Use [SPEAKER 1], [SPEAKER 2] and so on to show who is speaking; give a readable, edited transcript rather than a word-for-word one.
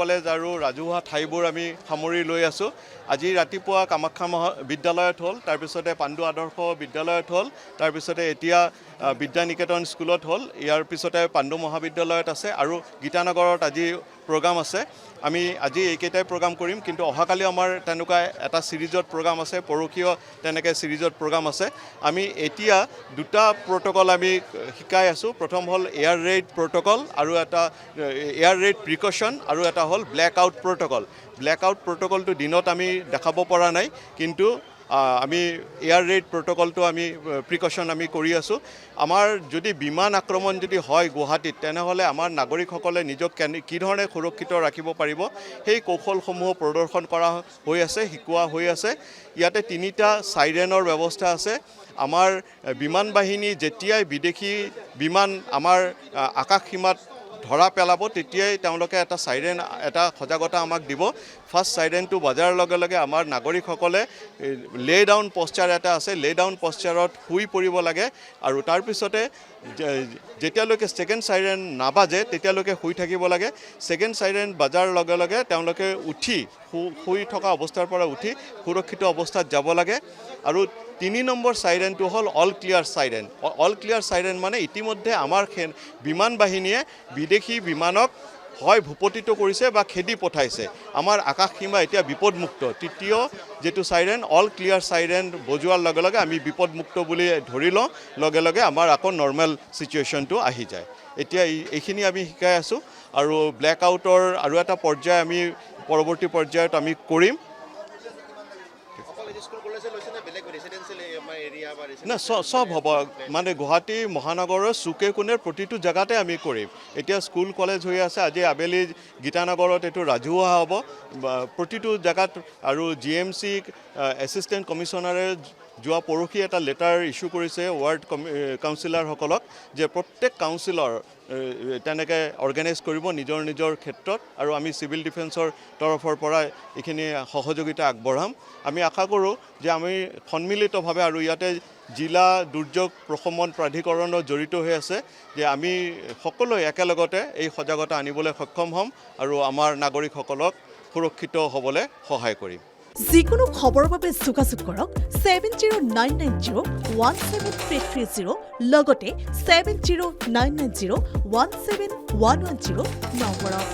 [SPEAKER 1] College আৰু ৰাজহুৱা ঠাইবোৰ আমি সামৰি লৈ আছোঁ। আজি ৰাতিপুৱা কামাখ্যা বিদ্যালয়ত হ'ল, তাৰপিছতে পাণ্ডু আদৰ্শ বিদ্যালয়ত হ'ল, তাৰপিছতে এতিয়া বিদ্যানিকেতন স্কুলত হ'ল, ইয়াৰ পিছতে পাণ্ডু মহাবিদ্যালয়ত আছে আৰু গীতানগৰত আজি প্ৰগ্ৰাম আছে। আমি আজি এইকেইটাই প্ৰগ্ৰাম কৰিম, কিন্তু অহাকালি আমাৰ তেনেকুৱা এটা ছিৰিজত প্ৰগ্ৰাম আছে, পৰহিও তেনেকৈ ছিৰিজত প্ৰগ্ৰাম আছে। আমি এতিয়া দুটা প্ৰট'কল আমি শিকাই আছোঁ। প্ৰথম হ'ল এয়াৰ ৰেইড প্ৰট'কল আৰু এটা এয়াৰ ৰেইড প্ৰিকশ্যন আৰু এটা হ'ল black out protocol. Black out প্ৰট'কলটো দিনত আমি দেখাব পৰা নাই, কিন্তু আমি এয়াৰ ৰেইড প্ৰট'কলটো আমি প্ৰিকশ্যন আমি কৰি আছোঁ। আমাৰ যদি বিমান আক্ৰমণ যদি হয় গুৱাহাটীত, তেনেহ'লে আমাৰ নাগৰিকসকলে নিজক কি ধৰণে সুৰক্ষিত ৰাখিব পাৰিব সেই কৌশলসমূহ প্ৰদৰ্শন কৰা হৈ আছে, শিকোৱা হৈ আছে। ইয়াতে 3টা চাইৰেনৰ ব্যৱস্থা আছে। আমাৰ বিমান বাহিনী যেতিয়াই বিদেশী বিমান আমাৰ আকাশ সীমাত ধৰা পেলাব, তেতিয়াই তেওঁলোকে এটা চাইৰেন, এটা সজাগতা আমাক দিব। ফাৰ্ষ্ট চাইৰেনটো বজাৰ লগে লগে আমাৰ নাগৰিকসকলে লে ডাউন পষ্টাৰ এটা আছে, লে ডাউন পষ্টাৰত শুই পৰিব লাগে আৰু তাৰপিছতে যেতিয়ালৈকে ছেকেণ্ড চাইৰেন নাবাজে তেতিয়ালৈকে শুই থাকিব লাগে। ছেকেণ্ড চাইৰেন বাজাৰ লগে লগে তেওঁলোকে উঠি শুই থকা অৱস্থাৰ পৰা উঠি সুৰক্ষিত অৱস্থাত যাব লাগে। আৰু 3 নম্বৰ চাইৰেনটো হ'ল all clear siren. All clear siren মানে ইতিমধ্যে আমাৰ বিমান বাহিনীয়ে বিদেশী বিমানক হয় ভূপতিত কৰিছে বা খেদি পঠাইছে। আমাৰ আকাশ সীমা এতিয়া বিপদমুক্ত। তৃতীয় যেটো চাইৰেন অল ক্লিয়াৰ চাইৰেন বজোৱাৰ লগে লগে আমি বিপদমুক্ত বুলি ধৰি লওঁ, লগে লগে আমাৰ আকৌ নৰ্মেল চিটুৱেশ্যনটো আহি যায়। এতিয়া এইখিনি আমি শিকাই আছোঁ আৰু ব্লেক আউটৰ আৰু এটা পৰ্যায় আমি পৰৱৰ্তী পৰ্যায়ত আমি কৰিম। না সব হ'ব, মানে গুৱাহাটী মহানগৰৰ চুকে কোণে প্ৰতিটো জেগাতে আমি কৰিম। এতিয়া স্কুল কলেজ হৈ আছে, আজি আবেলি গীতানগৰত এইটো ৰাজহুৱা হ'ব প্ৰতিটো জেগাত। আৰু GMC এছিষ্টেণ্ট কমিশ্যনাৰে যোৱা পৰহি এটা লেটাৰ ইছ্যু কৰিছে ৱাৰ্ড কাউন্সিলৰসকলক যে প্ৰত্যেক কাউন্সিলৰ তেনেকৈ অৰ্গেনাইজ কৰিব নিজৰ নিজৰ ক্ষেত্ৰত, আৰু আমি চিভিল ডিফেন্সৰ তৰফৰ পৰা এইখিনি সহযোগিতা আগবঢ়াম। আমি আশা কৰোঁ যে আমি সন্মিলিতভাৱে, আৰু ইয়াতে জিলা দুৰ্যোগ প্ৰশমন প্ৰাধিকৰণত জড়িত হৈ আছে, যে আমি সকলোৱে একেলগতে এই সজাগতা আনিবলৈ সক্ষম হ'ম আৰু আমাৰ নাগৰিকসকলক সুৰক্ষিত হ'বলৈ সহায় কৰিম।
[SPEAKER 2] যিকোনো খবৰৰ বাবে যোগাযোগ কৰক 7099017330 লগতে 7099017110 নম্বৰত।